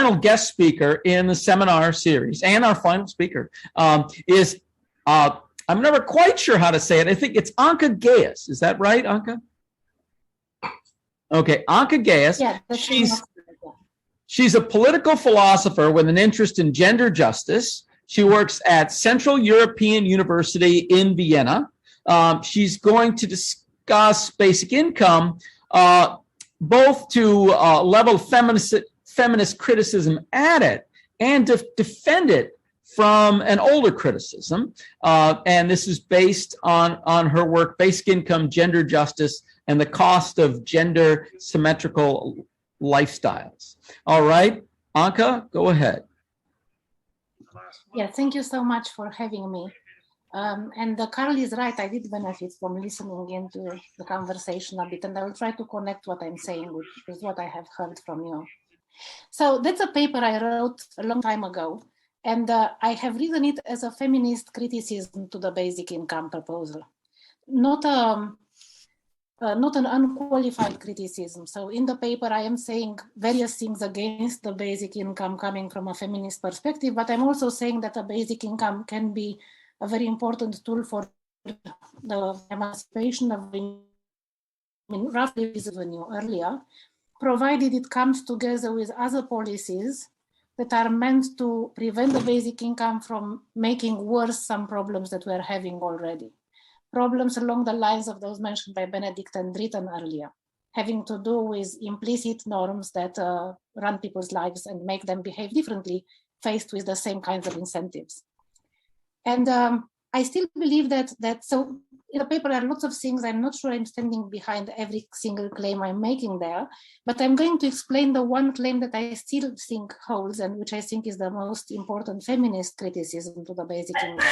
final guest speaker in the seminar series, and our final speaker is, I'm never quite sure how to say it. I think it's Anca Gheaus. Is that right, Anca? Okay, Anca Gheaus. Yeah, she's a political philosopher with an interest in gender justice. She works at Central European University in Vienna. She's going to discuss basic income, both to level feminist criticism at it and to defend it from an older criticism. And this is based on her work, Basic Income, Gender Justice, and the Cost of Gender Symmetrical Lifestyles. All right, Anca, go ahead. Yeah, thank you so much for having me. And Carl is right, I did benefit from listening into the conversation a bit, and I will try to connect what I'm saying with what I have heard from you. So that's a paper I wrote a long time ago, and I have written it as a feminist criticism to the basic income proposal, not an unqualified criticism. So in the paper, I am saying various things against the basic income coming from a feminist perspective, but I'm also saying that a basic income can be a very important tool for the emancipation of women, roughly as I knew earlier, provided it comes together with other policies that are meant to prevent the basic income from making worse some problems that we're having already. Problems along the lines of those mentioned by Benedict and Dritten earlier, having to do with implicit norms that run people's lives and make them behave differently faced with the same kinds of incentives. And I still believe that so in the paper there are lots of things. I'm not sure I'm standing behind every single claim I'm making there, but I'm going to explain the one claim that I still think holds and which I think is the most important feminist criticism to the basic income.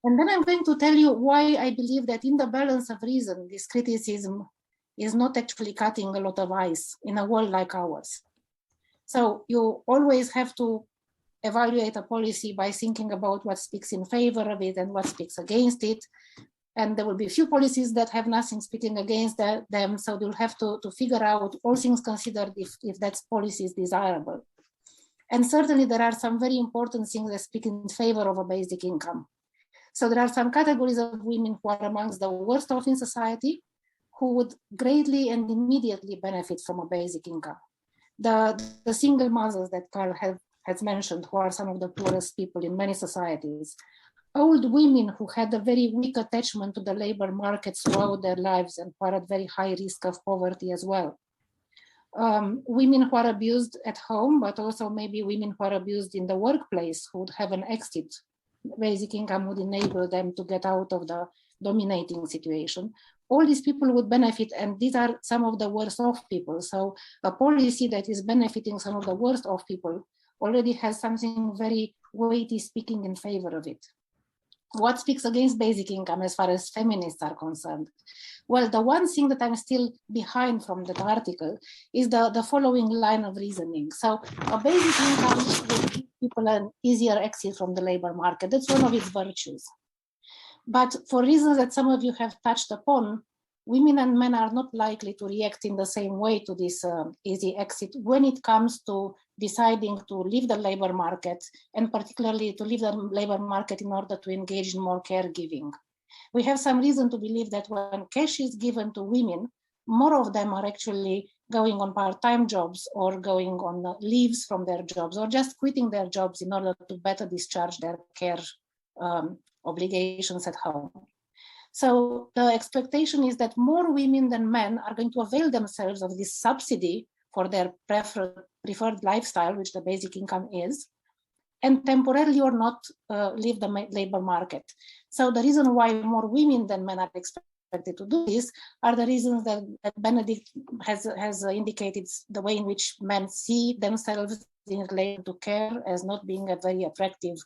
And then I'm going to tell you why I believe that in the balance of reason, this criticism is not actually cutting a lot of ice in a world like ours. So you always have to evaluate a policy by thinking about what speaks in favor of it and what speaks against it. And there will be a few policies that have nothing speaking against them. So you'll have to figure out, all things considered, if that policy is desirable. And certainly there are some very important things that speak in favor of a basic income. So there are some categories of women who are amongst the worst off in society, who would greatly and immediately benefit from a basic income. The single mothers that Carl has mentioned, who are some of the poorest people in many societies. Old women who had a very weak attachment to the labor market throughout their lives and who are at very high risk of poverty as well. Women who are abused at home, but also maybe women who are abused in the workplace who would have an exit. Basic income would enable them to get out of the dominating situation. All these people would benefit, and these are some of the worst off people. So a policy that is benefiting some of the worst off people already has something very weighty speaking in favor of it. What speaks against basic income as far as feminists are concerned? Well, the one thing that I'm still behind from that article is the following line of reasoning. So a basic income will give people an easier exit from the labor market. That's one of its virtues. But for reasons that some of you have touched upon, women and men are not likely to react in the same way to this easy exit when it comes to deciding to leave the labor market, and particularly to leave the labor market in order to engage in more caregiving. We have some reason to believe that when cash is given to women, more of them are actually going on part-time jobs or going on leaves from their jobs or just quitting their jobs in order to better discharge their care obligations at home. So the expectation is that more women than men are going to avail themselves of this subsidy for their preferred lifestyle, which the basic income is, and temporarily or not leave the labor market. So the reason why more women than men are expected to do this are the reasons that Benedict has indicated, the way in which men see themselves in relation to care as not being a very attractive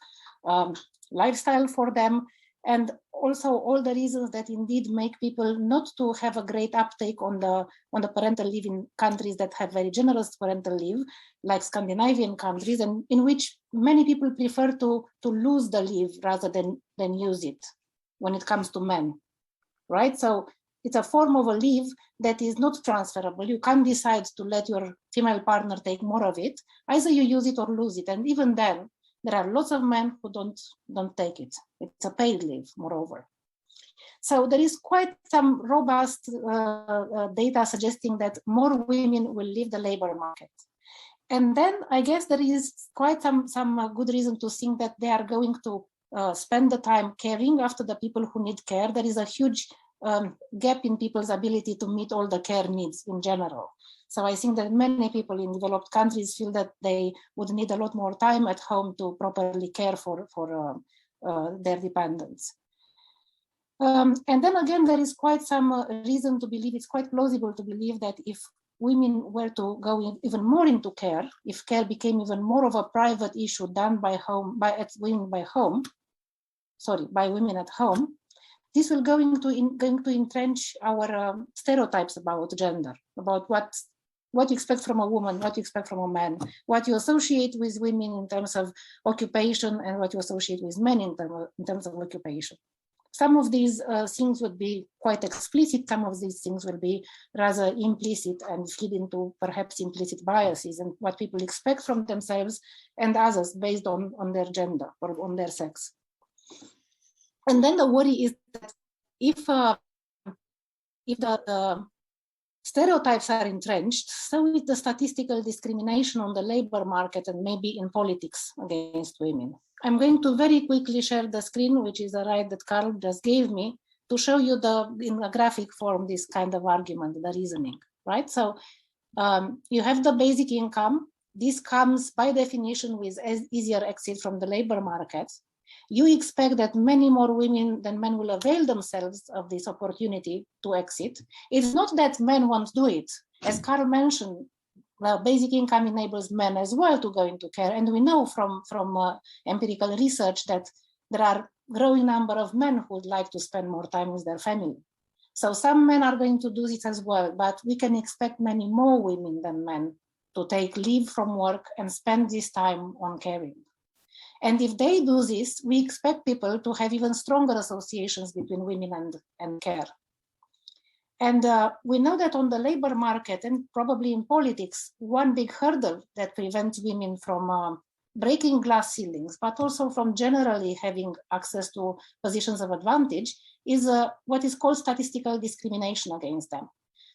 lifestyle for them. And also all the reasons that indeed make people not to have a great uptake on the parental leave in countries that have very generous parental leave, like Scandinavian countries, and in which many people prefer to lose the leave rather than use it when it comes to men, right? So it's a form of a leave that is not transferable. You can't decide to let your female partner take more of it. Either you use it or lose it. And even then, there are lots of men who don't take it. It's a paid leave, moreover. So there is quite some robust data suggesting that more women will leave the labor market. And then I guess there is quite some good reason to think that they are going to spend the time caring after the people who need care. There is a huge gap in people's ability to meet all the care needs in general. So I think that many people in developed countries feel that they would need a lot more time at home to properly care for their dependents. And then again, there is quite some reason to believe, it's quite plausible to believe that if women were to go even more into care, if care became even more of a private issue done by women at home, this will going to entrench our stereotypes about gender, about what you expect from a woman, what you expect from a man, what you associate with women in terms of occupation and what you associate with men in terms of occupation. Some of these things would be quite explicit, some of these things will be rather implicit and feed into perhaps implicit biases and what people expect from themselves and others based on their gender or on their sex. And then the worry is that if the stereotypes are entrenched, so is the statistical discrimination on the labor market and maybe in politics against women. I'm going to very quickly share the screen, which is a right that Carl just gave me, to show you in a graphic form this kind of argument, the reasoning, right? So you have the basic income. This comes by definition with easier exit from the labor market. You expect that many more women than men will avail themselves of this opportunity to exit. It's not that men won't do it. As Carl mentioned, the basic income enables men as well to go into care. And we know from empirical research that there are growing number of men who would like to spend more time with their family. So some men are going to do this as well, but we can expect many more women than men to take leave from work and spend this time on caring. And if they do this, we expect people to have even stronger associations between women and care. And we know that on the labor market and probably in politics, one big hurdle that prevents women from breaking glass ceilings, but also from generally having access to positions of advantage is what is called statistical discrimination against them.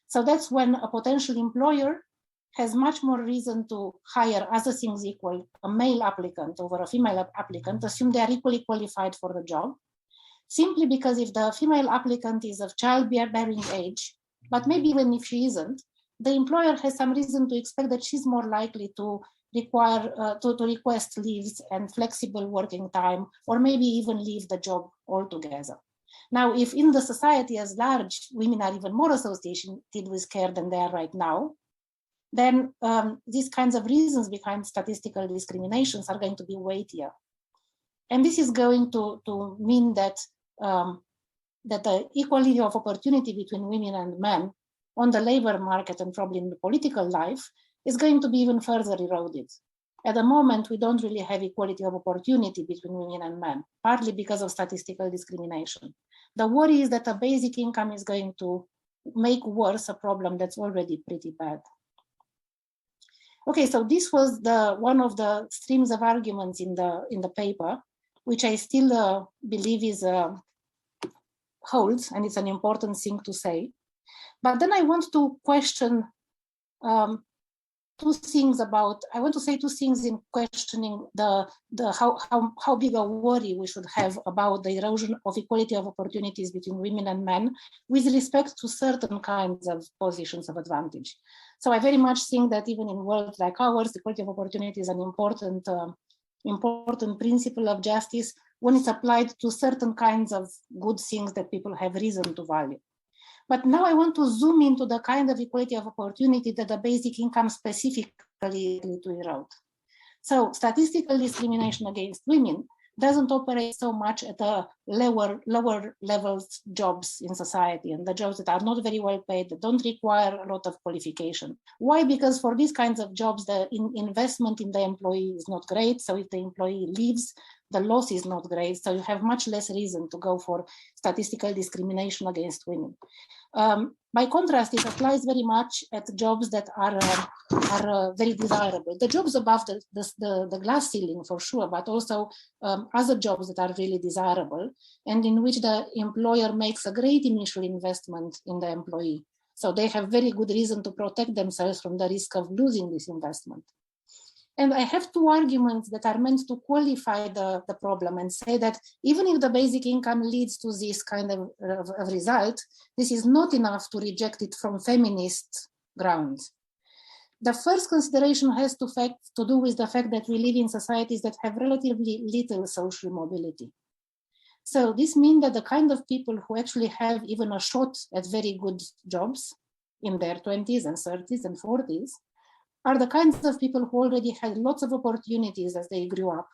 So that's when a potential employer has much more reason to hire, other things equal, a male applicant over a female applicant, assume they are equally qualified for the job, simply because if the female applicant is of childbearing age, but maybe even if she isn't, the employer has some reason to expect that she's more likely to require to request leaves and flexible working time, or maybe even leave the job altogether. Now, if in the society as large, women are even more associated with care than they are right now, then these kinds of reasons behind statistical discriminations are going to be weightier. And this is going to mean that that the equality of opportunity between women and men on the labor market and probably in the political life is going to be even further eroded. At the moment, we don't really have equality of opportunity between women and men, partly because of statistical discrimination. The worry is that a basic income is going to make worse a problem that's already pretty bad. Okay, so this was one of the streams of arguments in the paper, which I still believe is holds, and it's an important thing to say. But then I want to question two things I want to say two things in questioning how big a worry we should have about the erosion of equality of opportunities between women and men with respect to certain kinds of positions of advantage. So I very much think that even in worlds like ours, equality of opportunity is an important principle of justice when it's applied to certain kinds of good things that people have reason to value. But now I want to zoom into the kind of equality of opportunity that the basic income specifically to erode. So statistical discrimination against women doesn't operate so much at the lower levels jobs in society, and the jobs that are not very well paid, that don't require a lot of qualification. Why? Because for these kinds of jobs, the investment in the employee is not great. So if the employee leaves, the loss is not great. So you have much less reason to go for statistical discrimination against women. By contrast, it applies very much at jobs that are very desirable. The jobs above the glass ceiling, for sure, but also other jobs that are really desirable and in which the employer makes a great initial investment in the employee. So they have very good reason to protect themselves from the risk of losing this investment. And I have two arguments that are meant to qualify the problem and say that even if the basic income leads to this kind of result, this is not enough to reject it from feminist grounds. The first consideration has to do with the fact that we live in societies that have relatively little social mobility. So this means that the kind of people who actually have even a shot at very good jobs in their 20s and 30s and 40s are the kinds of people who already had lots of opportunities as they grew up.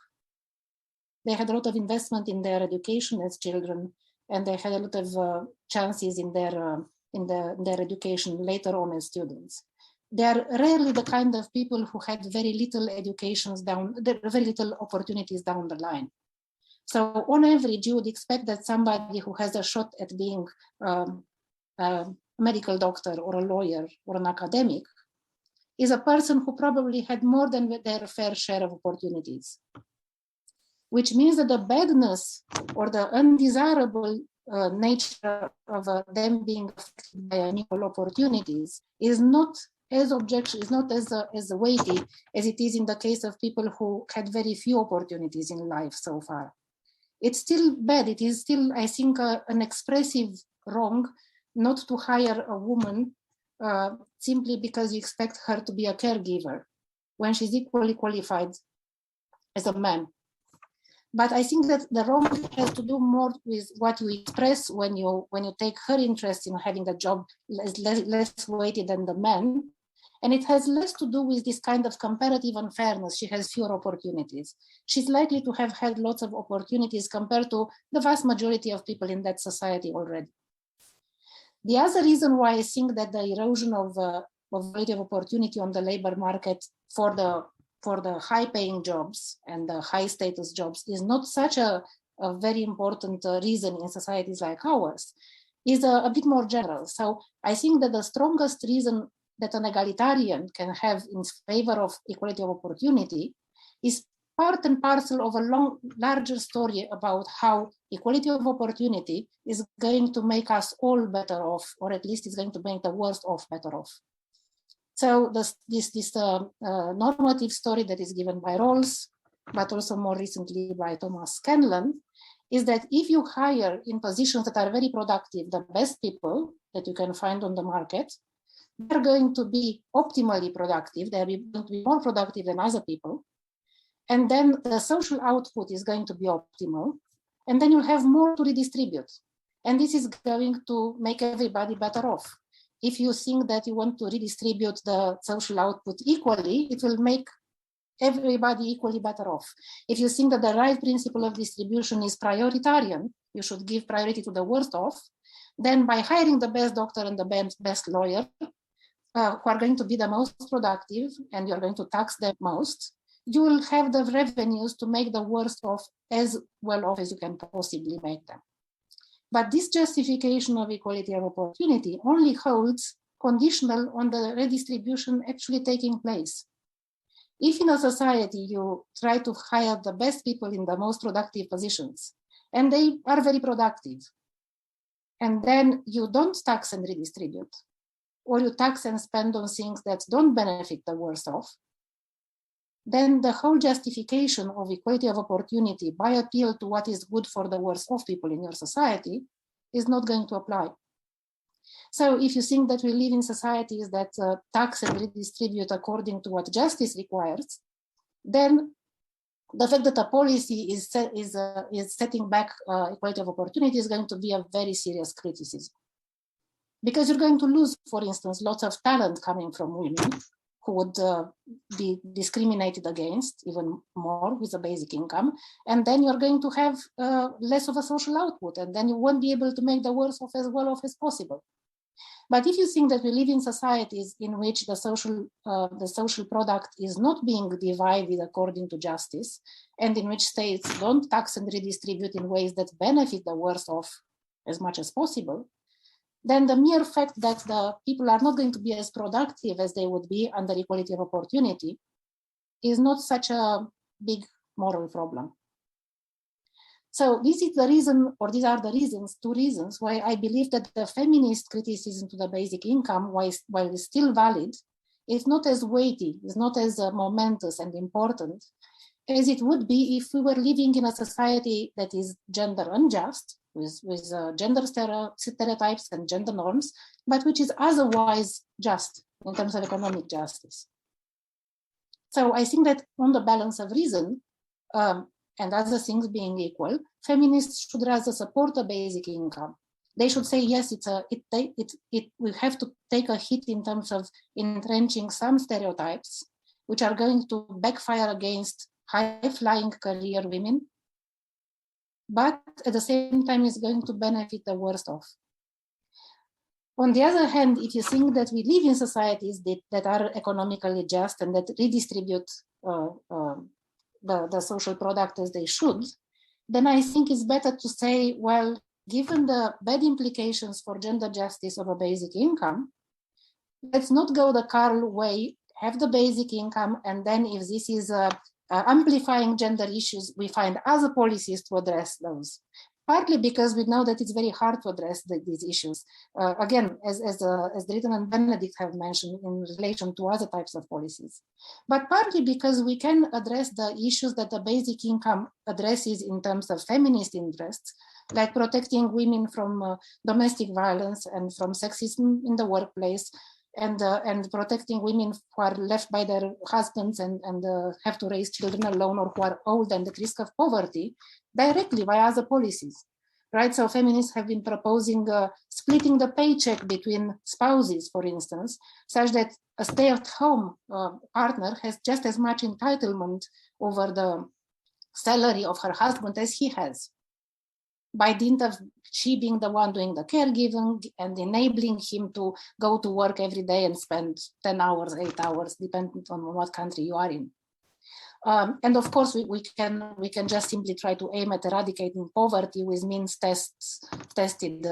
They had a lot of investment in their education as children, and they had a lot of chances in their education later on as students. They are rarely the kind of people who had very little very little opportunities down the line. So on average, you would expect that somebody who has a shot at being a medical doctor or a lawyer or an academic is a person who probably had more than their fair share of opportunities, which means that the badness or the undesirable nature of them being affected by unequal opportunities is not as weighty as it is in the case of people who had very few opportunities in life so far. It's still bad. It is still, I think, an expressive wrong not to hire a woman simply because you expect her to be a caregiver when she's equally qualified as a man. But I think that the wrong has to do more with what you express when you take her interest in having a job less weighted than the man. And it has less to do with this kind of comparative unfairness. She has fewer opportunities. She's likely to have had lots of opportunities compared to the vast majority of people in that society already. The other reason why I think that the erosion of quality of opportunity on the labor market for the high-paying jobs and the high-status jobs is not such a very important reason in societies like ours is a bit more general. So I think that the strongest reason that an egalitarian can have in favor of equality of opportunity is part and parcel of a larger story about how equality of opportunity is going to make us all better off, or at least it's going to make the worst off better off. So this normative story that is given by Rawls, but also more recently by Thomas Scanlon, is that if you hire in positions that are very productive, the best people that you can find on the market, they're going to be optimally productive. They're going to be more productive than other people. And then the social output is going to be optimal. And then you'll have more to redistribute. And this is going to make everybody better off. If you think that you want to redistribute the social output equally, it will make everybody equally better off. If you think that the right principle of distribution is prioritarian, you should give priority to the worst off, then by hiring the best doctor and the best lawyer, who are going to be the most productive and you're going to tax them most, you will have the revenues to make the worst off as well off as you can possibly make them. But this justification of equality of opportunity only holds conditional on the redistribution actually taking place. If in a society you try to hire the best people in the most productive positions, and they are very productive, and then you don't tax and redistribute, or you tax and spend on things that don't benefit the worst off, then the whole justification of equality of opportunity by appeal to what is good for the worst off people in your society is not going to apply. So if you think that we live in societies that tax and redistribute according to what justice requires, then the fact that a policy is setting back equality of opportunity is going to be a very serious criticism. Because you're going to lose, for instance, lots of talent coming from women who would be discriminated against even more with a basic income. And then you're going to have less of a social output, and then you won't be able to make the worst of as well off as possible. But if you think that we live in societies in which the social product is not being divided according to justice, and in which states don't tax and redistribute in ways that benefit the worst off as much as possible, then the mere fact that the people are not going to be as productive as they would be under equality of opportunity is not such a big moral problem. So this is the reason, or these are the reasons, two reasons why I believe that the feminist criticism to the basic income, while it's still valid, is not as weighty, is not as momentous and important as it would be if we were living in a society that is gender unjust, with gender stereotypes and gender norms, but which is otherwise just in terms of economic justice. So I think that on the balance of reason, and other things being equal, feminists should rather support a basic income. They should say, yes, we have to take a hit in terms of entrenching some stereotypes, which are going to backfire against high-flying career women, but at the same time is going to benefit the worst off. On the other hand, if you think that we live in societies that are economically just and that redistribute the social product as they should, then I think it's better to say, well, given the bad implications for gender justice of a basic income, let's not go the Karl way, have the basic income, and then if this is amplifying gender issues, we find other policies to address those. Partly because we know that it's very hard to address these issues. Again, as Dritten and Benedict have mentioned in relation to other types of policies. But partly because we can address the issues that the basic income addresses in terms of feminist interests, like protecting women from domestic violence and from sexism in the workplace, and protecting women who are left by their husbands and have to raise children alone, or who are old and at risk of poverty, directly by other policies, right? So feminists have been proposing splitting the paycheck between spouses, for instance, such that a stay-at-home partner has just as much entitlement over the salary of her husband as he has, by dint of she being the one doing the caregiving and enabling him to go to work every day and spend 10 hours, 8 hours, depending on what country you are in. And of course, we can just simply try to aim at eradicating poverty with tested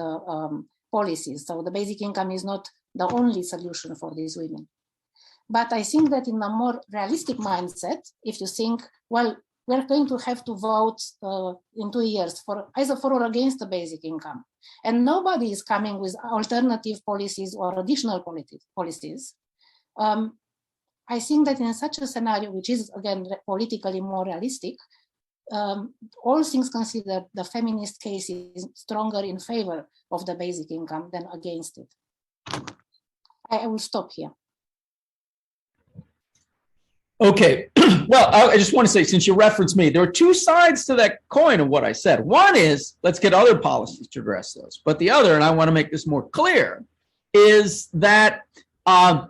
policies. So the basic income is not the only solution for these women. But I think that in a more realistic mindset, if you think, well, we're going to have to vote in 2 years for either for or against the basic income, and nobody is coming with alternative policies or additional policies. I think that in such a scenario, which is again politically more realistic, all things considered, the feminist case is stronger in favor of the basic income than against it. I will stop here. Okay, well, I just want to say, since you referenced me, there are two sides to that coin of what I said. One is, let's get other policies to address those. But the other, and I want to make this more clear, is that the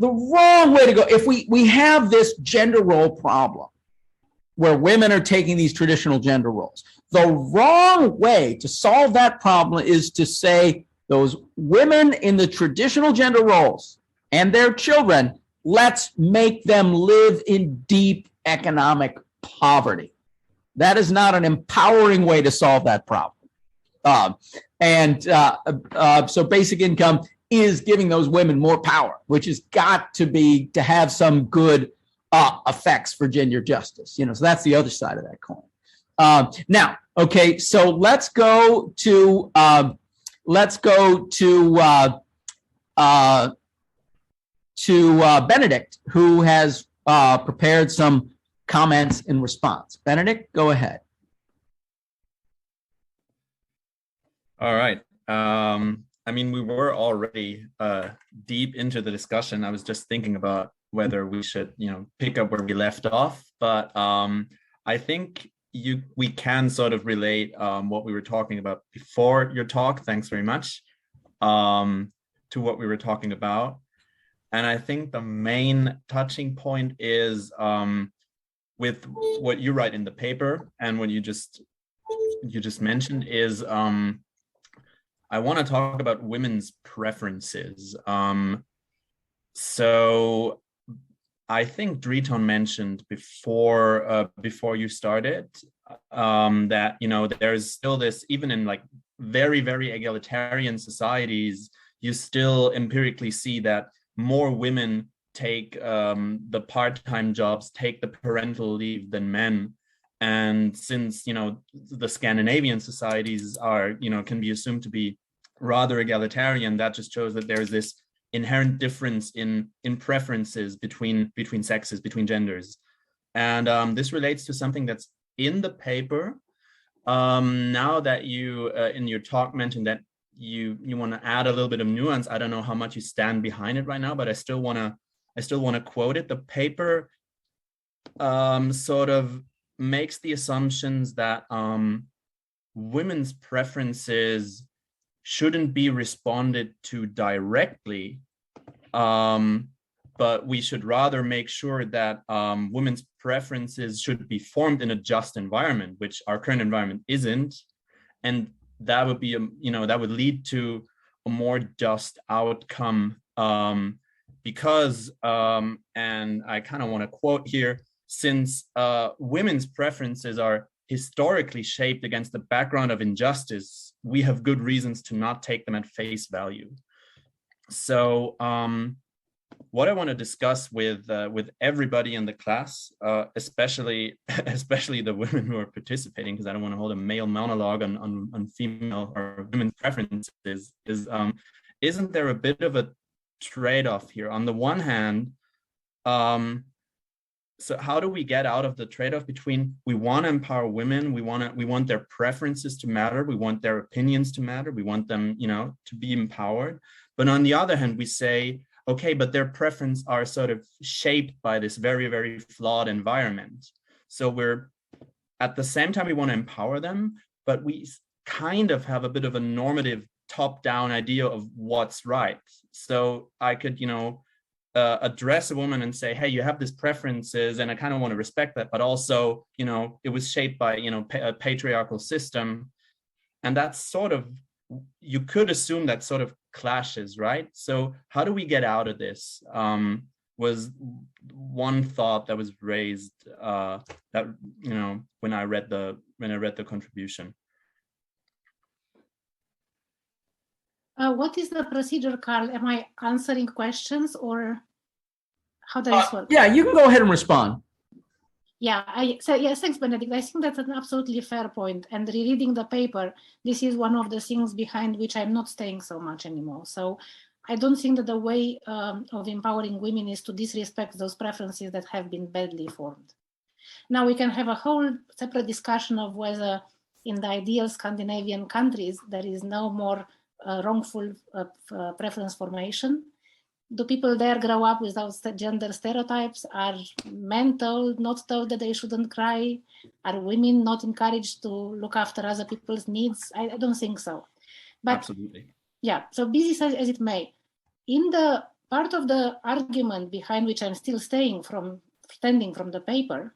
wrong way to go. If we have this gender role problem where women are taking these traditional gender roles, the wrong way to solve that problem is to say those women in the traditional gender roles and their children, let's make them live in deep economic poverty. That is not an empowering way to solve that problem. So basic income is giving those women more power, which has got to have some good effects for gender justice. So that's the other side of that coin. Now, okay, so let's go to Benedict, who has prepared some comments in response. Benedict, go ahead. All right. I mean, we were already deep into the discussion. I was just thinking about whether we should, pick up where we left off. But I think we can sort of relate what we were talking about before your talk. Thanks very much. To what we were talking about. And I think the main touching point is with what you write in the paper and what you just mentioned is I want to talk about women's preferences. So I think Dritten mentioned before you started that there's still this, even in like very, very egalitarian societies, you still empirically see that more women take the part-time jobs, take the parental leave than men. And since, the Scandinavian societies are, can be assumed to be rather egalitarian, that just shows that there's this inherent difference in preferences between sexes, between genders. And this relates to something that's in the paper. Now that you, in your talk, mentioned that you want to add a little bit of nuance, I don't know how much you stand behind it right now, but I still want to quote it. The paper sort of makes the assumptions that women's preferences shouldn't be responded to directly, but we should rather make sure that women's preferences should be formed in a just environment, which our current environment isn't. And that would be, that would lead to a more just outcome because, and I kind of want to quote here, since women's preferences are historically shaped against the background of injustice, we have good reasons to not take them at face value. So what I want to discuss with everybody in the class, especially the women who are participating, because I don't want to hold a male monologue on female or women's preferences, is isn't there a bit of a trade-off here? On the one hand, so how do we get out of the trade-off between we want to empower women, we want their preferences to matter, we want their opinions to matter, we want them, to be empowered, but on the other hand, we say, okay, but their preferences are sort of shaped by this very, very flawed environment. So we're, at the same time, we want to empower them, but we kind of have a bit of a normative top-down idea of what's right. So I could, address a woman and say, hey, you have these preferences and I kind of want to respect that, but also, it was shaped by, a patriarchal system. And that's sort of, you could assume that sort of clashes, right? So how do we get out of this? Was one thought that was raised that, when I read the contribution. What is the procedure, Carl? Am I answering questions or how does this work? Yeah, you can go ahead and respond. Yeah, yes, thanks, Benedict. I think that's an absolutely fair point. And rereading the paper, this is one of the things behind which I'm not staying so much anymore. So I don't think that the way of empowering women is to disrespect those preferences that have been badly formed. Now we can have a whole separate discussion of whether in the ideal Scandinavian countries, there is no more wrongful preference formation. Do people there grow up without gender stereotypes? Are men told, not told that they shouldn't cry? Are women not encouraged to look after other people's needs? I don't think so. But absolutely. Yeah, so be this as it may, in the part of the argument behind which I'm still standing from the paper,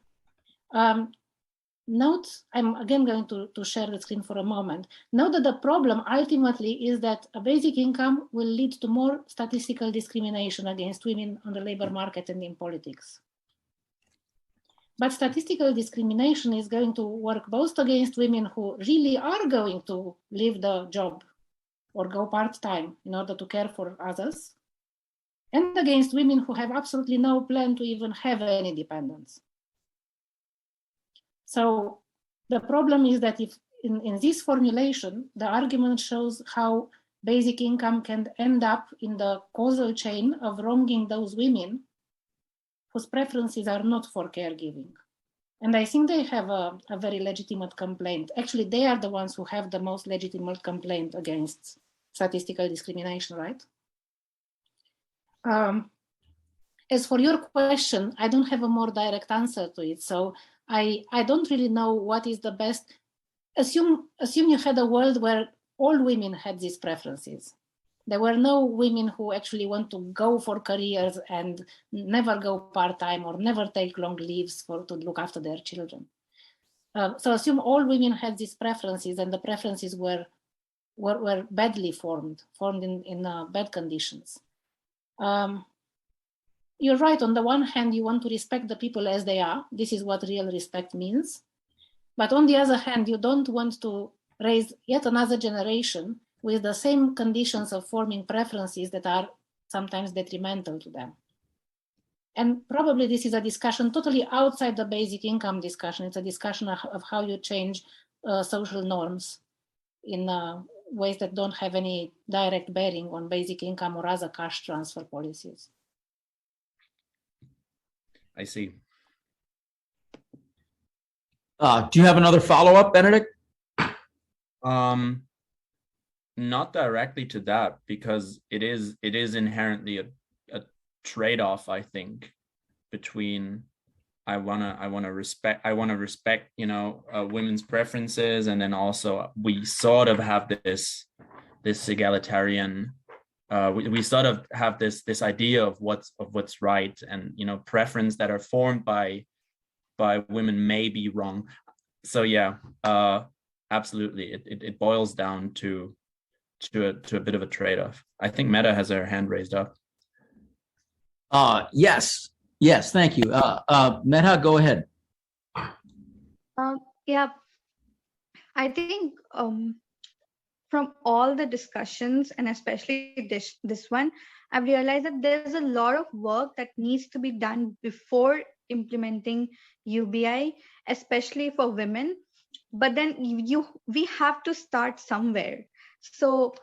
note, I'm again going to share the screen for a moment. Note that the problem ultimately is that a basic income will lead to more statistical discrimination against women on the labor market and in politics. But statistical discrimination is going to work both against women who really are going to leave the job or go part-time in order to care for others, and against women who have absolutely no plan to even have any dependents. So the problem is that if in this formulation, the argument shows how basic income can end up in the causal chain of wronging those women whose preferences are not for caregiving. And I think they have a very legitimate complaint. Actually, they are the ones who have the most legitimate complaint against statistical discrimination, right? As for your question, I don't have a more direct answer to it. So I don't really know what is the best. Assume you had a world where all women had these preferences. There were no women who actually want to go for careers and never go part-time or never take long leaves to look after their children. So assume all women had these preferences and the preferences were badly formed in bad conditions. You're right, on the one hand, you want to respect the people as they are. This is what real respect means. But on the other hand, you don't want to raise yet another generation with the same conditions of forming preferences that are sometimes detrimental to them. And probably this is a discussion totally outside the basic income discussion. It's a discussion of how you change social norms in ways that don't have any direct bearing on basic income or other cash transfer policies. I see. Do you have another follow-up, Benedict? Not directly to that, because it is inherently a trade-off, I think, between I wanna respect women's preferences, and then also we sort of have this egalitarian we sort of have this idea of what's right, and preference that are formed by women may be wrong. So yeah, absolutely, it boils down to a bit of a trade-off. I think Meta has her hand raised up. Yes, thank you. Meta, go ahead. Yeah, I think from all the discussions, and especially this one, I've realized that there's a lot of work that needs to be done before implementing UBI, especially for women. But then we have to start somewhere. So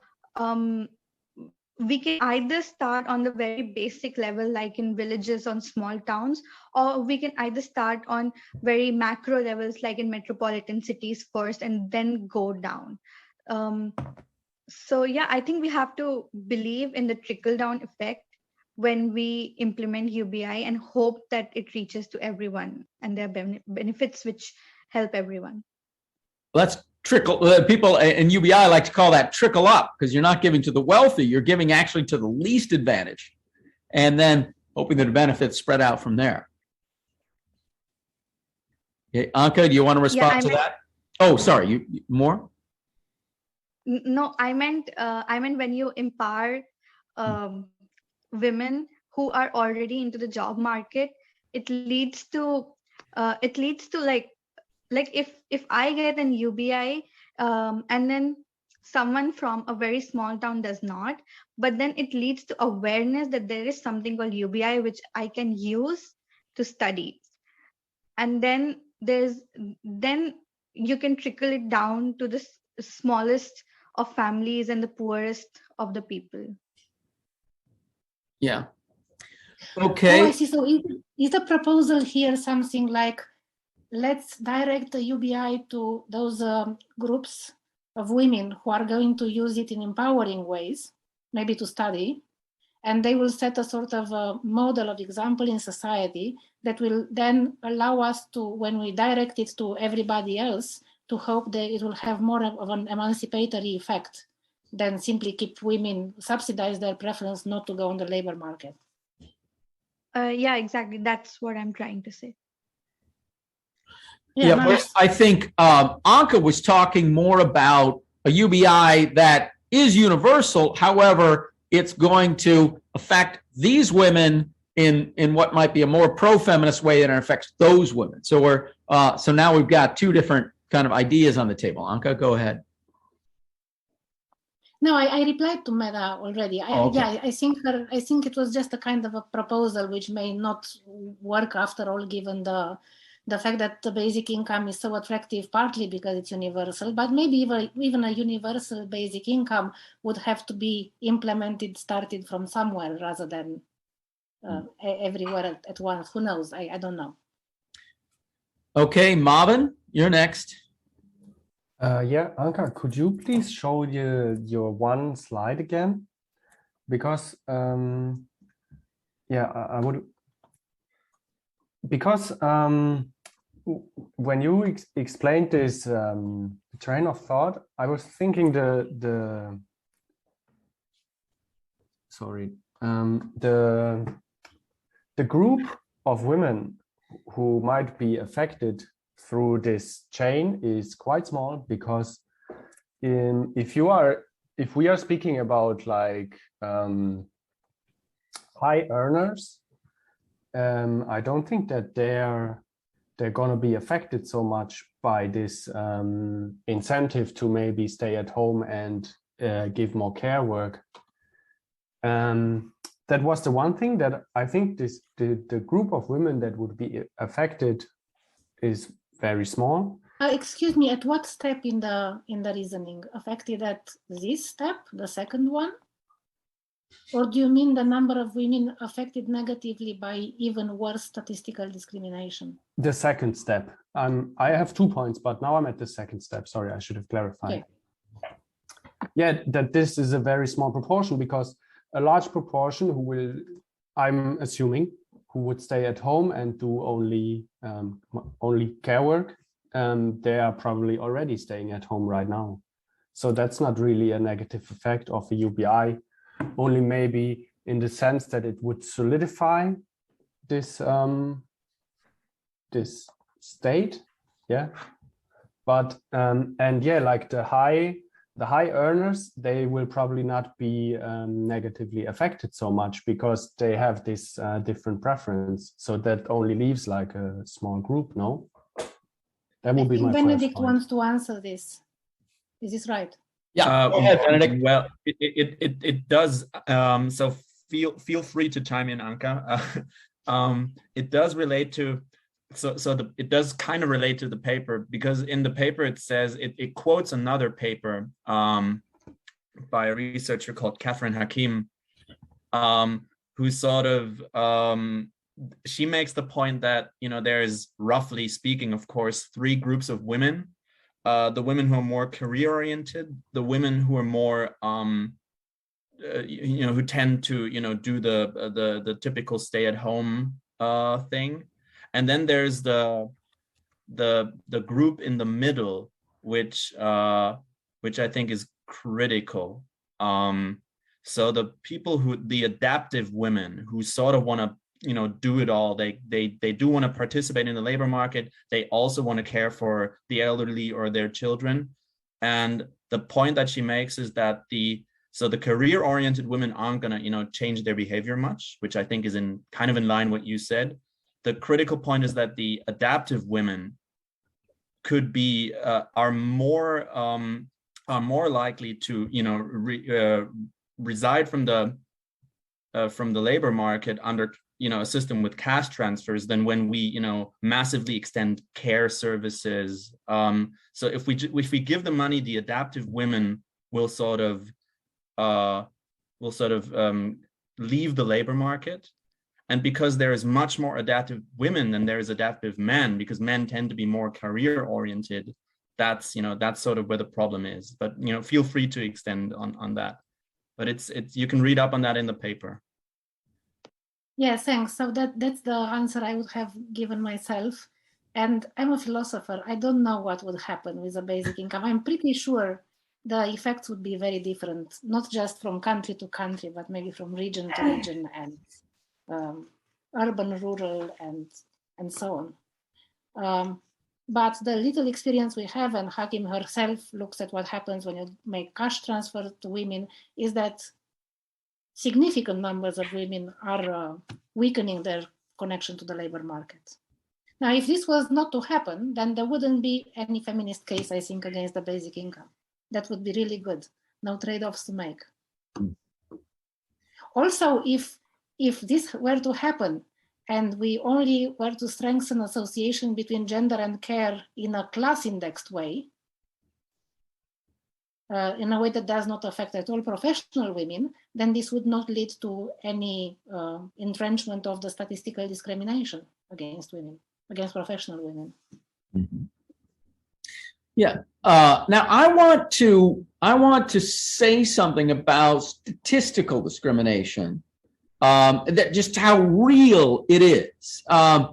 we can either start on the very basic level, like in villages, on small towns, or we can either start on very macro levels, like in metropolitan cities first, and then go down. So yeah, I think we have to believe in the trickle-down effect when we implement UBI, and hope that it reaches to everyone and there are benefits which help everyone. Let's trickle. People in UBI like to call that trickle up, because you're not giving to the wealthy, you're giving actually to the least advantaged, and then hoping that the benefits spread out from there. Okay, Anca, do you want to respond to that? Oh, sorry, you more? No, I meant when you empower women who are already into the job market, it leads to like if I get an UBI and then someone from a very small town does not, but then it leads to awareness that there is something called UBI which I can use to study, and then you can trickle it down to the smallest of families and the poorest of the people. Yeah. Okay. Oh, I see. So is the proposal here something like, let's direct the UBI to those groups of women who are going to use it in empowering ways, maybe to study, and they will set a sort of a model of example in society that will then allow us to, when we direct it to everybody else, to hope that it will have more of an emancipatory effect than simply keep women, subsidize their preference not to go on the labor market. Yeah, exactly. That's what I'm trying to say. Yeah, but I think Anca was talking more about a UBI that is universal. However, it's going to affect these women in what might be a more pro-feminist way than it affects those women. So so now we've got two different kind of ideas on the table. Anca, go ahead. No, I replied to Meta already. Yeah, I think it was just a kind of a proposal which may not work after all, given the fact that the basic income is so attractive, partly because it's universal, but maybe even a universal basic income would have to be implemented, started from somewhere rather than everywhere at once. Who knows? I don't know. Okay, Marvin, you're next. Yeah, Anca, could you please show your one slide again? Because yeah, I would. Because when you explained this train of thought, I was thinking the group of women who might be affected through this chain is quite small, because if we are speaking about like high earners, I don't think that they're going to be affected so much by this incentive to maybe stay at home and give more care work. That was the one thing that I think the group of women that would be affected is very small. Excuse me, at what step in the reasoning? Affected at this step, the second one? Or do you mean the number of women affected negatively by even worse statistical discrimination? The second step. I have 2 points, but now I'm at the second step. Sorry, I should have clarified. Okay. Yeah, that this is a very small proportion, because a large proportion who will, I'm assuming, who would stay at home and do only care work, they are probably already staying at home right now. So that's not really a negative effect of the UBI, only maybe in the sense that it would solidify this this state, yeah. But and yeah, like the high earners, they will probably not be negatively affected so much because they have this different preference. So that only leaves like a small group, no? That would be my Benedict first point. wants to answer this. Is this right? Yeah, go ahead, Benedict. Well, it does. So feel free to chime in, Anca. It does relate to. It does kind of relate to the paper, because in the paper it says it quotes another paper by a researcher called Catherine Hakim, who sort of she makes the point that, you know, there's, roughly speaking, of course, 3 groups of women: the women who are more career oriented, the women who are more you know, who tend to, you know, do the typical stay at home thing. And then there's the group in the middle, which I think is critical. So the people the adaptive women who sort of want to, you know, do it all. They do want to participate in the labor market. They also want to care for the elderly or their children. And the point that she makes is that the career-oriented women aren't going to, you know, change their behavior much, which I think is kind of in line what you said. The critical point is that the adaptive women could be are more likely to, you know, reside from the labor market under, you know, a system with cash transfers than when we, you know, massively extend care services. So if we give the money, the adaptive women will sort of leave the labor market. And because there is much more adaptive women than there is adaptive men, because men tend to be more career oriented, that's, you know, that's sort of where the problem is. But, you know, feel free to extend on that. But it's you can read up on that in the paper. Yeah, thanks. So that's the answer I would have given myself. And I'm a philosopher. I don't know what would happen with a basic income. I'm pretty sure the effects would be very different, not just from country to country, but maybe from region to region and urban, rural, and so on. But the little experience we have, and Hakim herself looks at what happens when you make cash transfer to women, is that significant numbers of women are weakening their connection to the labor market. Now, if this was not to happen, then there wouldn't be any feminist case, I think, against the basic income. That would be really good. No trade-offs to make. Also, if this were to happen, and we only were to strengthen association between gender and care in a class-indexed way, in a way that does not affect at all professional women, then this would not lead to any entrenchment of the statistical discrimination against women, against professional women. Mm-hmm. Yeah. Now I want to say something about statistical discrimination. That just how real it is. There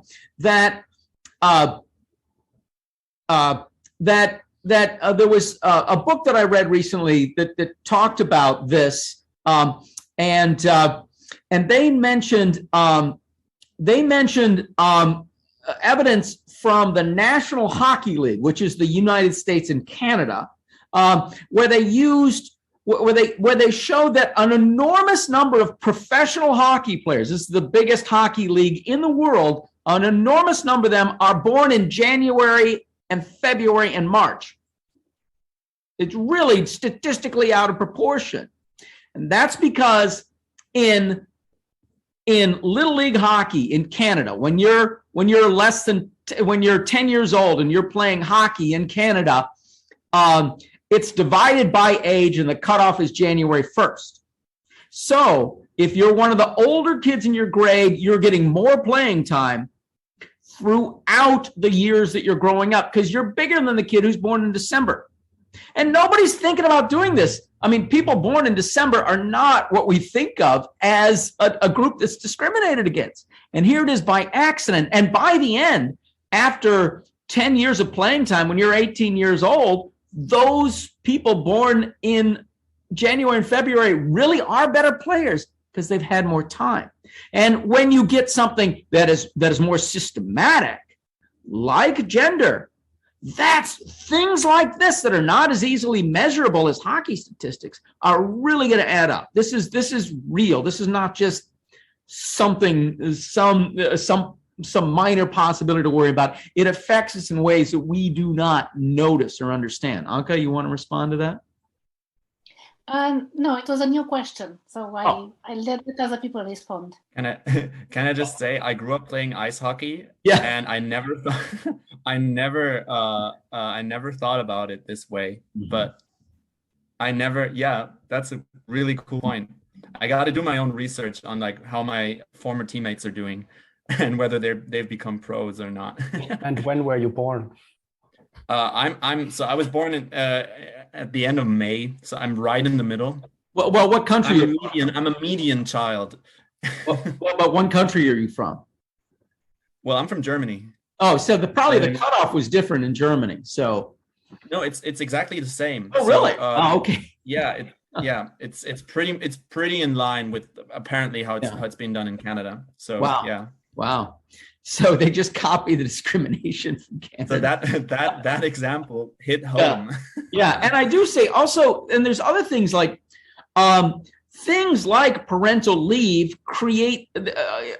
was a book that I read recently that talked about this, and they mentioned evidence from the National Hockey League, which is the United States and Canada, where they showed that an enormous number of professional hockey players, this is the biggest hockey league in the world, an enormous number of them are born in January and February and March. It's really statistically out of proportion. And that's because in Little League hockey in Canada, when you're 10 years old and you're playing hockey in Canada, it's divided by age and the cutoff is January 1st. So if you're one of the older kids in your grade, you're getting more playing time throughout the years that you're growing up because you're bigger than the kid who's born in December. And nobody's thinking about doing this. I mean, people born in December are not what we think of as a group that's discriminated against. And here it is by accident. And by the end, after 10 years of playing time, when you're 18 years old, those people born in January and February really are better players because they've had more time. And when you get something that is more systematic, like gender, that's things like this that are not as easily measurable as hockey statistics are really going to add up. This is real. This is not just something, some minor possibility to worry about. It affects us in ways that we do not notice or understand. Anca, you want to respond to that? No, it was a new question, so I let the other people respond. Can I just say I grew up playing ice hockey, yeah, and I never thought about it this way, but that's a really cool point. I got to do my own research on like how my former teammates are doing and whether they've become pros or not. And when were you born? I was born at the end of May, so I'm right in the middle. Well, what country? I'm a median child. What about one country are you from? Well, I'm from Germany. Oh, so the cutoff was different in Germany. So no, it's exactly the same. Oh, really? Okay. Yeah, it's pretty in line with apparently how it's being done in Canada. So wow. So they just copy the discrimination from Canada. So that example hit home. Yeah, and I do say also, and there's other things like parental leave create.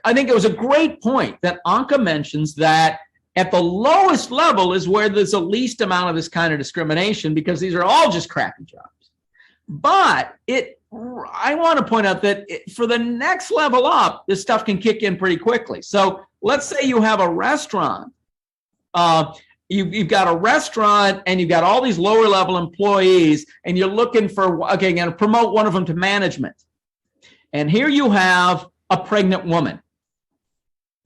I think it was a great point that Anca mentions that at the lowest level is where there's the least amount of this kind of discrimination because these are all just crappy jobs. But I want to point out that for the next level up, this stuff can kick in pretty quickly. So let's say you have a restaurant. You've got a restaurant and you've got all these lower level employees and you're looking for, okay, going to promote one of them to management. And here you have a pregnant woman.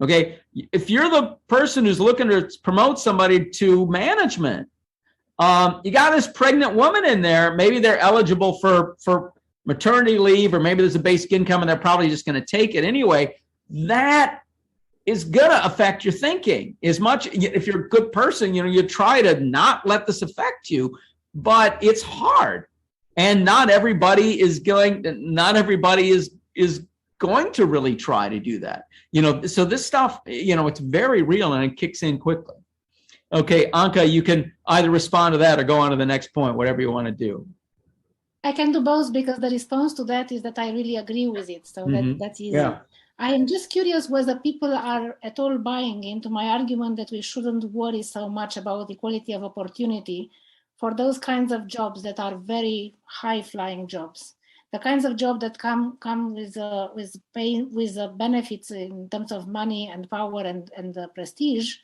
Okay, if you're the person who's looking to promote somebody to management, you got this pregnant woman in there. Maybe they're eligible for maternity leave, or maybe there's a basic income and they're probably just going to take it anyway. That is going to affect your thinking as much. If you're a good person, you try to not let this affect you, but it's hard. And not everybody is going to really try to do that. So this stuff, it's very real and it kicks in quickly. Okay, Anca, you can either respond to that or go on to the next point, whatever you want to do. I can do both because the response to that is that I really agree with it. So that's easy. Yeah. I am just curious whether people are at all buying into my argument that we shouldn't worry so much about equality of opportunity for those kinds of jobs that are very high-flying jobs. The kinds of jobs that come with benefits in terms of money and power and prestige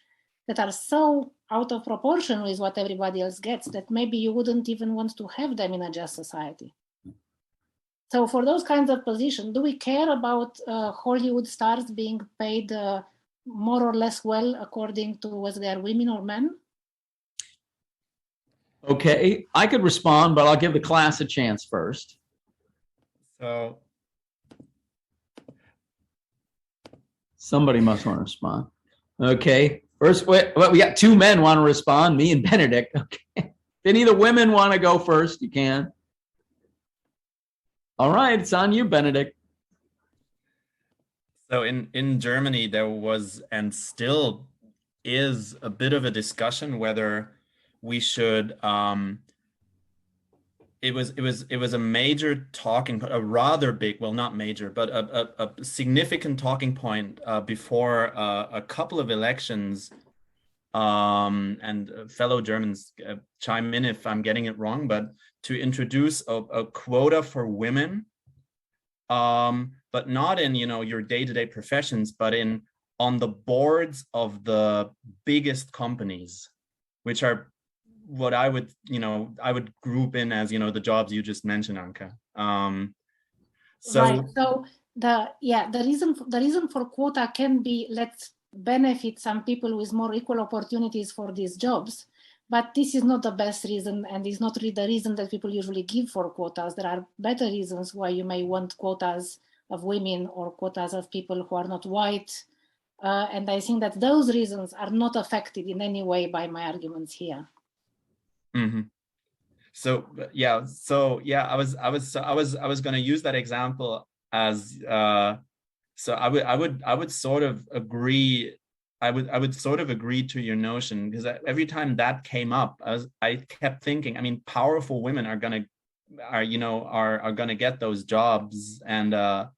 that are so out of proportion with what everybody else gets that maybe you wouldn't even want to have them in a just society. So for those kinds of positions, do we care about Hollywood stars being paid more or less well according to whether they are women or men? Okay, I could respond, but I'll give the class a chance first. So somebody must want to respond. Okay, first, we got two men want to respond, me and Benedict. Okay, if any of the women want to go first, you can. All right, it's on you, Benedict. So in Germany, there was and still is a bit of a discussion whether we should it was a major a rather big, well, not major, but a significant talking point before a couple of elections. And fellow Germans chime in if I'm getting it wrong, but to introduce a quota for women, but not in, you know, your day-to-day professions, but on the boards of the biggest companies, which are what I would group in as, you know, the jobs you just mentioned, Anca. So right. So the reason for quota can be, let's benefit some people with more equal opportunities for these jobs, but this is not the best reason, and is not really the reason that people usually give for quotas. There are better reasons why you may want quotas of women or quotas of people who are not white, and I think that those reasons are not affected in any way by my arguments here. Mm-hmm. So yeah, I was going to use that example as so I would sort of agree. I would sort of agree to your notion, because every time that came up, I kept thinking, I mean, powerful women are gonna get those jobs, and are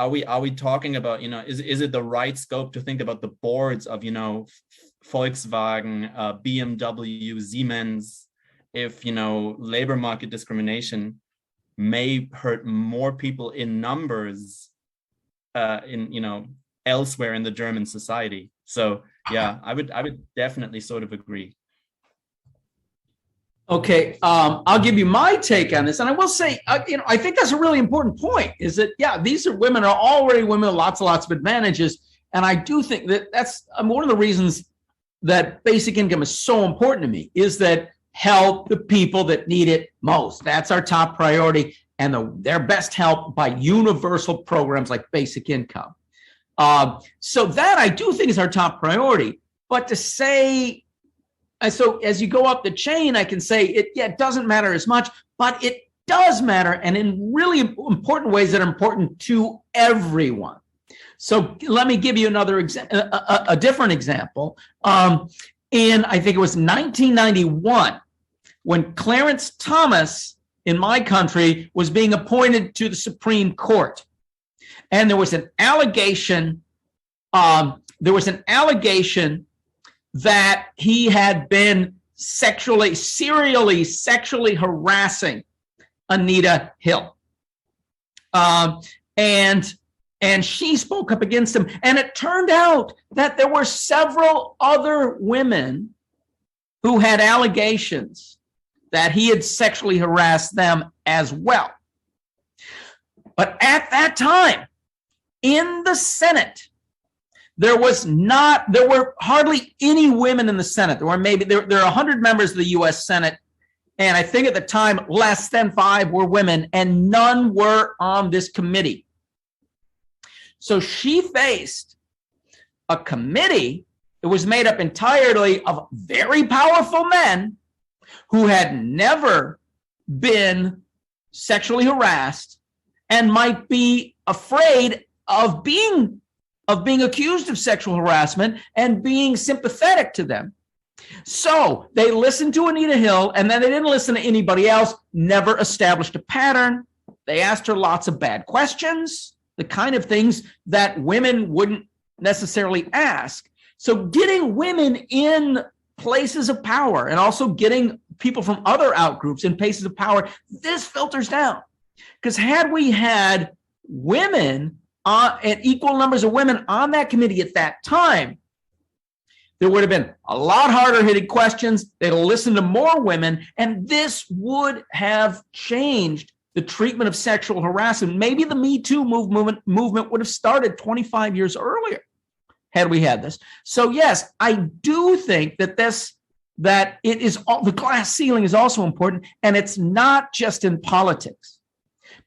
we talking about, you know, is it the right scope to think about the boards of, you know, Volkswagen, BMW, Siemens, if, you know, labor market discrimination may hurt more people in numbers in, you know, elsewhere in the German society. So yeah, I would definitely sort of agree. Okay, I'll give you my take on this, and I will say, you know, I think that's a really important point. Is that, yeah, these are already women with lots of advantages, and I do think that that's one of the reasons that basic income is so important to me, is that help the people that need it most. That's our top priority, and they're best helped by universal programs like basic income. So that I do think is our top priority. But to say, so as you go up the chain, I can say it doesn't matter as much, but it does matter, and in really important ways that are important to everyone. So let me give you another a different example. In, I think it was 1991, when Clarence Thomas in my country was being appointed to the Supreme Court, and there was an allegation. That he had been serially sexually harassing Anita Hill, and she spoke up against him. And it turned out that there were several other women who had allegations that he had sexually harassed them as well. But at that time, in the Senate, there were hardly any women in the Senate. There are 100 members of the US Senate, and I think at the time less than 5 were women, and none were on this committee. So she faced a committee that was made up entirely of very powerful men who had never been sexually harassed and might be afraid of being accused of sexual harassment and being sympathetic to them. So they listened to Anita Hill, and then they didn't listen to anybody else, never established a pattern. They asked her lots of bad questions, the kind of things that women wouldn't necessarily ask. So getting women in places of power, and also getting people from other outgroups in places of power, this filters down. Because had we had women and equal numbers of women on that committee at that time, there would have been a lot harder hitting questions. They'd listen to more women, and this would have changed the treatment of sexual harassment. Maybe the Me Too movement would have started 25 years earlier had we had this. So yes, I do think that it is the glass ceiling is also important, and it's not just in politics,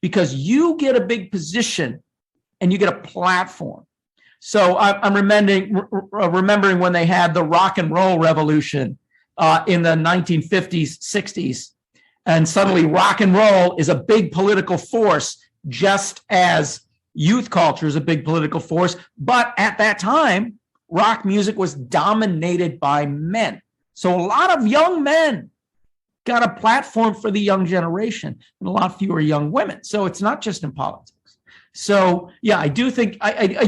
because you get a big position and you get a platform. So I'm remembering when they had the rock and roll revolution in the 1950s, 60s, and suddenly rock and roll is a big political force, just as youth culture is a big political force. But at that time, rock music was dominated by men. So a lot of young men got a platform for the young generation and a lot fewer young women. So it's not just in politics. So yeah, I do think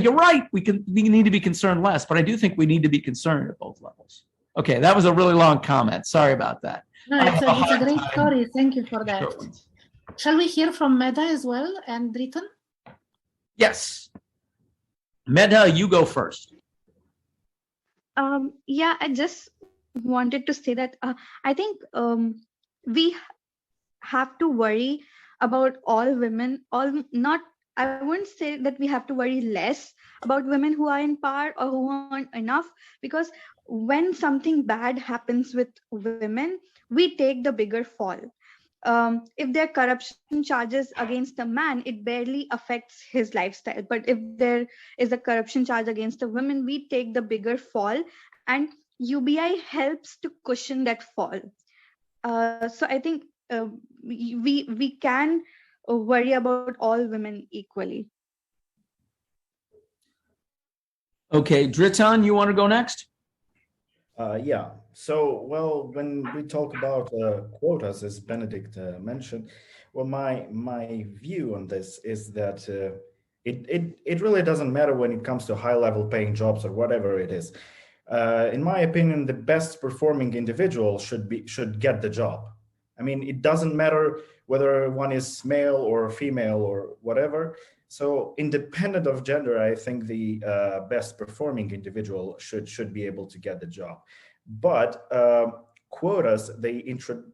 you're right. We need to be concerned less, but I do think we need to be concerned at both levels. Okay, that was a really long comment. Sorry about that. No, it's a great story. Thank you for that. Sure. Shall we hear from Meda as well and Riton? Yes. Meda, you go first. Yeah, I just wanted to say that I think we have to worry about all women, I wouldn't say that we have to worry less about women who are in power or who aren't enough, because when something bad happens with women, we take the bigger fall. If there are corruption charges against a man, it barely affects his lifestyle. But if there is a corruption charge against a woman, we take the bigger fall, and UBI helps to cushion that fall. So I think we can worry about all women equally. Okay, Dritan, you want to go next? Yeah. So, well, when we talk about quotas, as Benedict mentioned, well, my view on this is that it really doesn't matter when it comes to high-level paying jobs or whatever it is. In my opinion, the best performing individual should get the job. I mean, it doesn't matter whether one is male or female or whatever. So independent of gender, I think the best performing individual should be able to get the job. But quotas,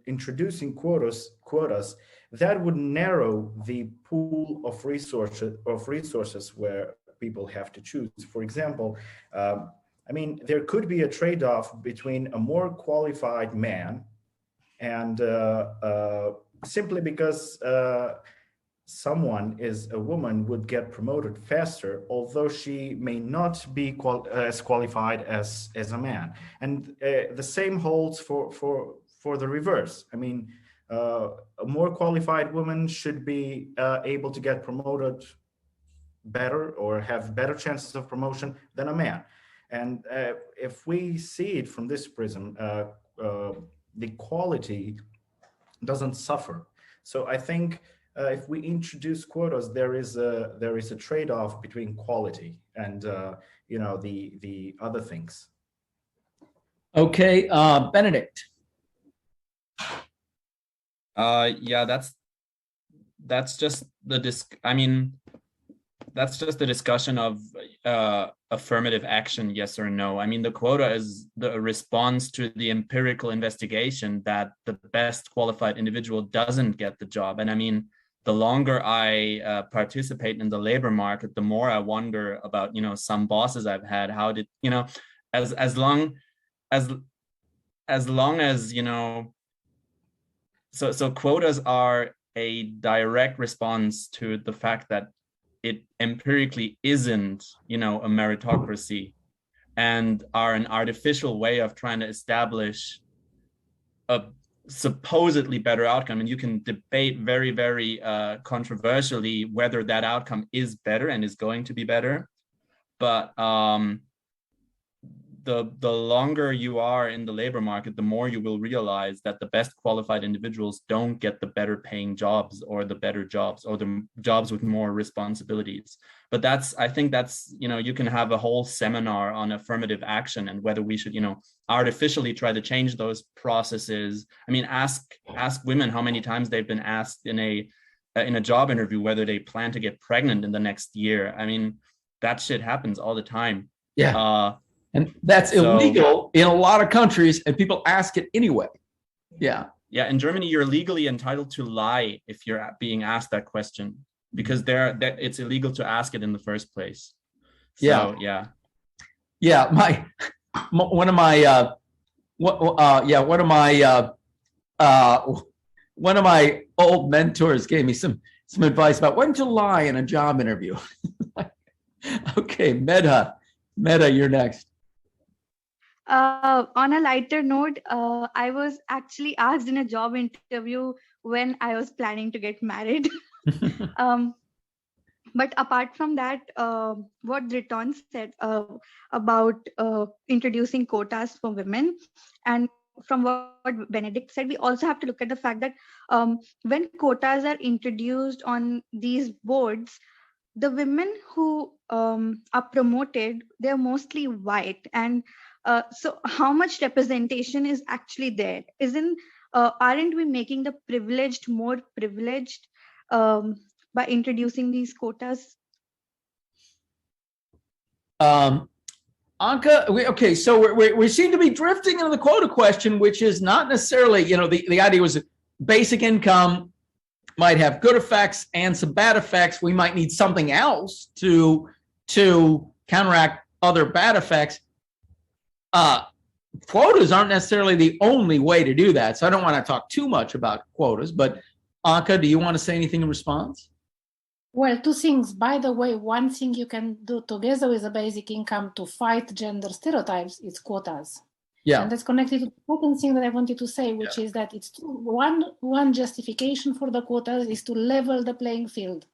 introducing quotas, that would narrow the pool of resources where people have to choose. For example, I mean, there could be a trade-off between a more qualified man and simply because someone is a woman would get promoted faster, although she may not be as qualified as a man. And the same holds for the reverse. I mean, a more qualified woman should be able to get promoted better or have better chances of promotion than a man. And if we see it from this prism, the quality doesn't suffer. So I think if we introduce quotas, there is a trade-off between quality and the other things. Okay, Benedict. Yeah, that's just that's just the discussion of affirmative action, yes or no. I mean, the quota is the response to the empirical investigation that the best qualified individual doesn't get the job. And I mean, the longer I participate in the labor market, the more I wonder about, some bosses I've had. How did, as long as, so quotas are a direct response to the fact that it empirically isn't, a meritocracy, and are an artificial way of trying to establish a supposedly better outcome. And you can debate very, very controversially whether that outcome is better and is going to be better. But the longer you are in the labor market, the more you will realize that the best qualified individuals don't get the better paying jobs or the better jobs or the jobs with more responsibilities. But I think that's, you can have a whole seminar on affirmative action and whether we should, artificially try to change those processes. I mean, ask women how many times they've been asked in a job interview whether they plan to get pregnant in the next year. I mean, that shit happens all the time. Yeah. And that's illegal in a lot of countries, and people ask it anyway. Yeah. Yeah. In Germany, you're legally entitled to lie if you're being asked that question, because it's illegal to ask it in the first place. So, yeah. Yeah. One of my old mentors gave me some advice about when to lie in a job interview. Okay, Meda, you're next. On a lighter note, I was actually asked in a job interview when I was planning to get married. But apart from that, what Driton said about introducing quotas for women, and from what Benedict said, we also have to look at the fact that when quotas are introduced on these boards, the women who are promoted, they're mostly white. And so how much representation is actually there? Aren't we making the privileged more privileged by introducing these quotas? Anca, okay, so we seem to be drifting into the quota question, which is not necessarily, the idea was basic income might have good effects and some bad effects. We might need something else to counteract other bad effects. Quotas aren't necessarily the only way to do that. So I don't want to talk too much about quotas, but Anca, do you want to say anything in response? Well, two things. By the way, one thing you can do together with a basic income to fight gender stereotypes is quotas. Yeah. And that's connected to the second thing that I wanted to say, which is that it's one justification for the quotas is to level the playing field.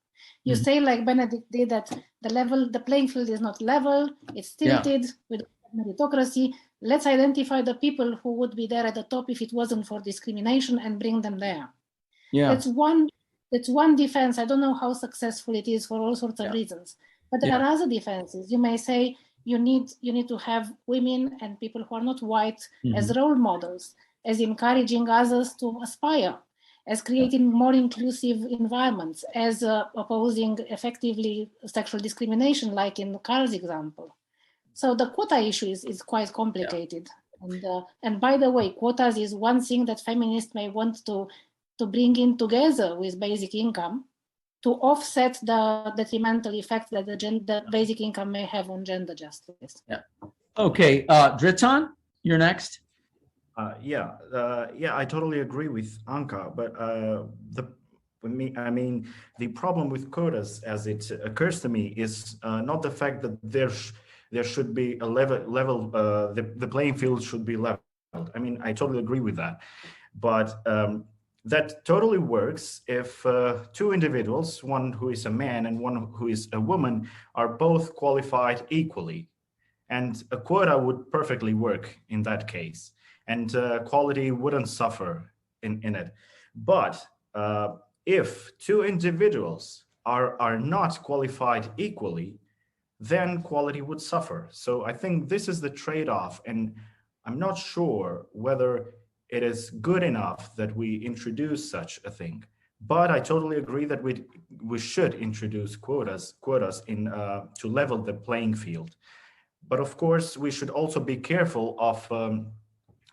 You say, like Benedict did, that the playing field is not level, it's tilted with meritocracy. Let's identify the people who would be there at the top if it wasn't for discrimination and bring them there. Yeah. That's one defense. I don't know how successful it is for all sorts of reasons, but there are other defenses. You may say you need to have women and people who are not white as role models, as encouraging others to aspire, as creating more inclusive environments, as opposing effectively sexual discrimination, like in Carl's example. So the quota issue is quite complicated. And by the way, quotas is one thing that feminists may want to bring in together with basic income to offset the detrimental effect that the basic income may have on gender justice. Yeah. Okay, Dritan, you're next. I totally agree with Anca, but the problem with quotas, as it occurs to me, is not the fact that there should be a level the playing field should be leveled. I mean, I totally agree with that, but that totally works if two individuals, one who is a man and one who is a woman, are both qualified equally. And a quota would perfectly work in that case. And quality wouldn't suffer in it. But if two individuals are not qualified equally, then quality would suffer. So I think this is the trade-off. And I'm not sure whether it is good enough that we introduce such a thing, but I totally agree that we should introduce quotas in to level the playing field. But of course, we should also be careful of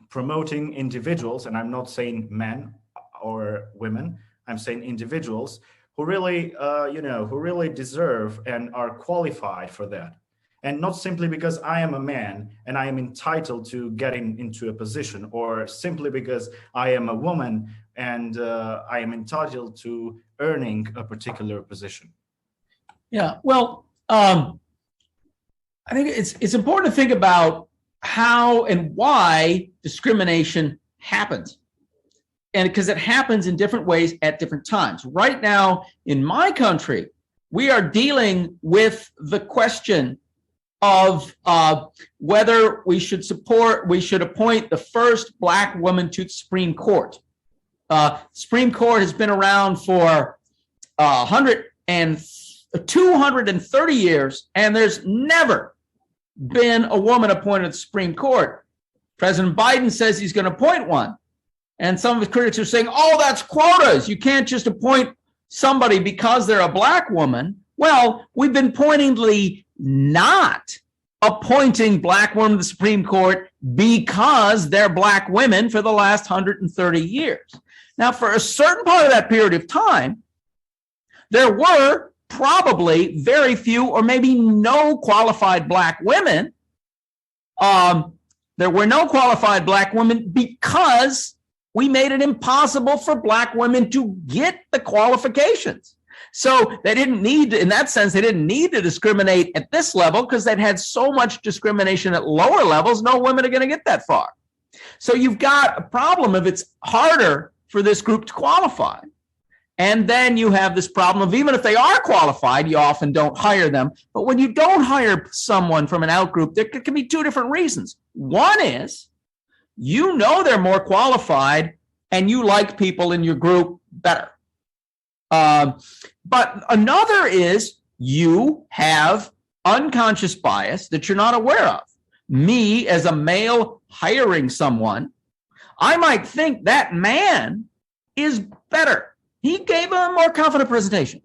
promoting individuals, and I'm not saying men or women. I'm saying individuals who really, who really deserve and are qualified for that. And not simply because I am a man and I am entitled to getting into a position, or simply because I am a woman and I am entitled to earning a particular position. Yeah, well, I think it's important to think about how and why discrimination happens. And because it happens in different ways at different times. Right now, in my country, we are dealing with the question of whether we should appoint the first Black woman to the Supreme Court. Supreme Court has been around for 230 years, and there's never been a woman appointed to the Supreme Court. President Biden says he's going to appoint one. And some of his critics are saying, oh, that's quotas. You can't just appoint somebody because they're a Black woman. Well, we've been pointedly not appointing Black women to the Supreme Court because they're Black women for the last 130 years. Now, for a certain part of that period of time, there were probably very few or maybe no qualified Black women. There were no qualified Black women because we made it impossible for Black women to get the qualifications. So they didn't need to, in that sense, they didn't need to discriminate at this level because they'd had so much discrimination at lower levels, no women are going to get that far. So you've got a problem if it's harder for this group to qualify. And then you have this problem of even if they are qualified, you often don't hire them. But when you don't hire someone from an out group, there can be two different reasons. One is you know they're more qualified and you like people in your group better. But another is you have unconscious bias that you're not aware of. Me, as a male hiring someone, I might think that man is better. He gave a more confident presentation.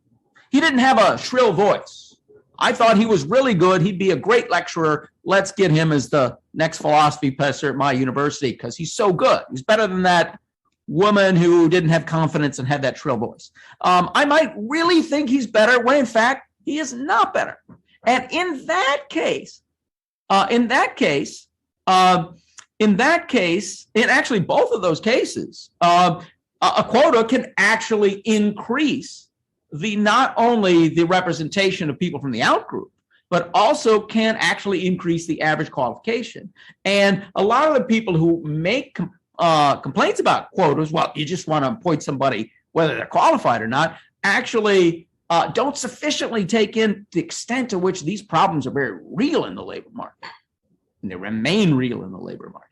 He didn't have a shrill voice. I thought he was really good. He'd be a great lecturer. Let's get him as the next philosophy professor at my university because he's so good. He's better than that woman who didn't have confidence and had that shrill voice. I might really think he's better when in fact he is not better. And in that case, in actually both of those cases, a quota can actually increase not only the representation of people from the out group, but also can actually increase the average qualification. And a lot of the people who make complaints about quotas, well, you just want to appoint somebody whether they're qualified or not, actually don't sufficiently take in the extent to which these problems are very real in the labor market. And they remain real in the labor market.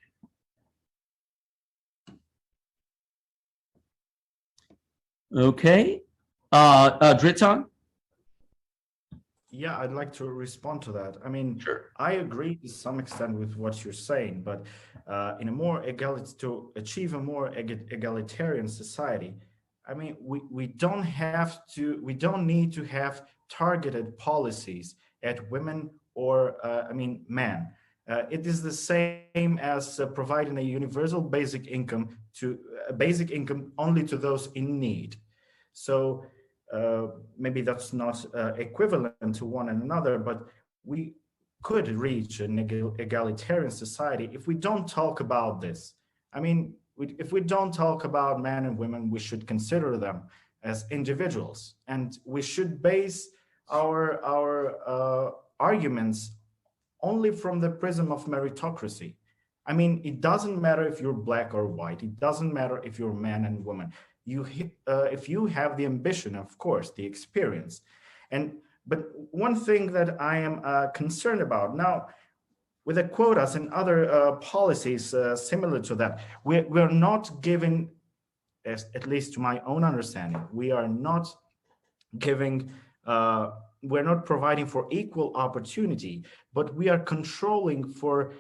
Okay. Dritan? Yeah, I'd like to respond to that. I mean, Sure. I agree to some extent with what you're saying, but in a more to achieve a more egalitarian society, I mean, we don't need to have targeted policies at women or men. It is the same as providing a universal basic income only to those in need. So maybe that's not equivalent to one another, but we could reach an egalitarian society if we don't talk about this. I mean, if we don't talk about men and women, we should consider them as individuals, and we should base our arguments only from the prism of meritocracy. I mean, it doesn't matter if you're black or white. It doesn't matter if you're man and woman. If you have the ambition, of course, the experience. But one thing that I am concerned about now, with the quotas and other policies similar to that, we're not giving, at least to my own understanding, we are not giving, we're not providing for equal opportunity, but we are controlling for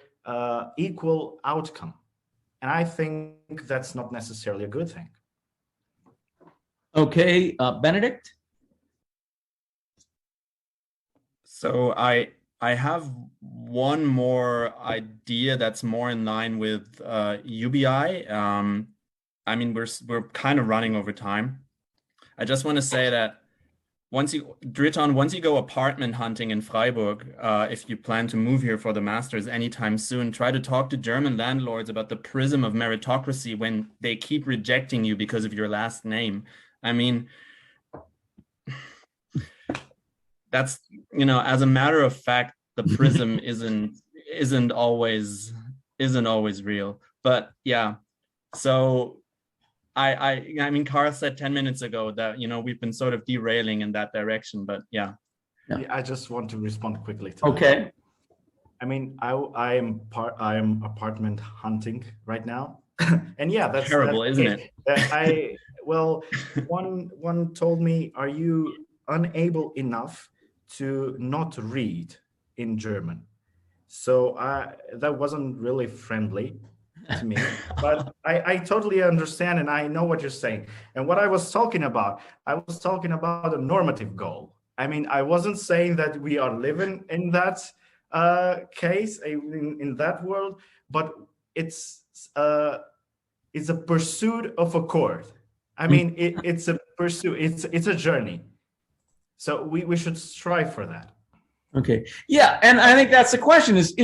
equal outcome. And I think that's not necessarily a good thing. Okay, Benedict? So I have one more idea that's more in line with UBI. I mean, we're kind of running over time. I just want to say that once you go apartment hunting in Freiburg, if you plan to move here for the masters anytime soon, try to talk to German landlords about the prism of meritocracy when they keep rejecting you because of your last name. I mean, that's, as a matter of fact, the prism isn't always real. But yeah, so I mean, Carl said 10 minutes ago that, we've been sort of derailing in that direction, but yeah. I just want to respond quickly to Okay. that. I mean, I am apartment hunting right now. And yeah, that's terrible, isn't it? One told me, are you unable enough to not read in German? So that wasn't really friendly to me, but I totally understand and I know what you're saying. And what I was talking about a normative goal. I mean, I wasn't saying that we are living in that case, in that world, but it's a pursuit of accord. I mean, it's a pursuit, it's a journey. So we should strive for that. Okay. Yeah. And I think that's the question is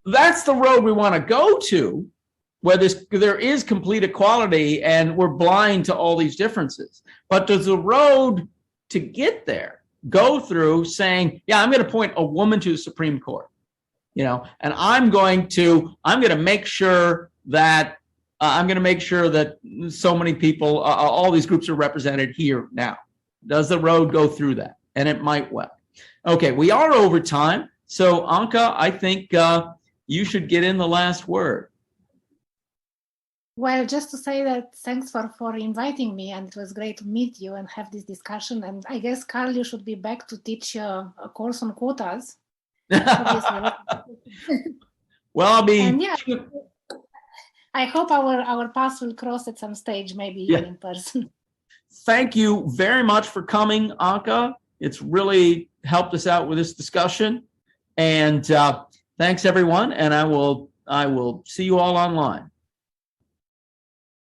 that's the road we want to go to, where there is complete equality and we're blind to all these differences. But does the road to get there go through saying, yeah, I'm going to appoint a woman to the Supreme Court, and I'm going to make sure that so many people, all these groups are represented here now. Does the road go through that? And it might well. Okay, we are over time. So Anca, I think you should get in the last word. Well, just to say that thanks for inviting me, and it was great to meet you and have this discussion. And I guess, Carl, you should be back to teach a course on quotas. Obviously. Well, I'll be. And yeah, I hope our paths will cross at some stage, maybe even in person. Thank you very much for coming, Anca. It's really helped us out with this discussion. And thanks, everyone. And I will see you all online.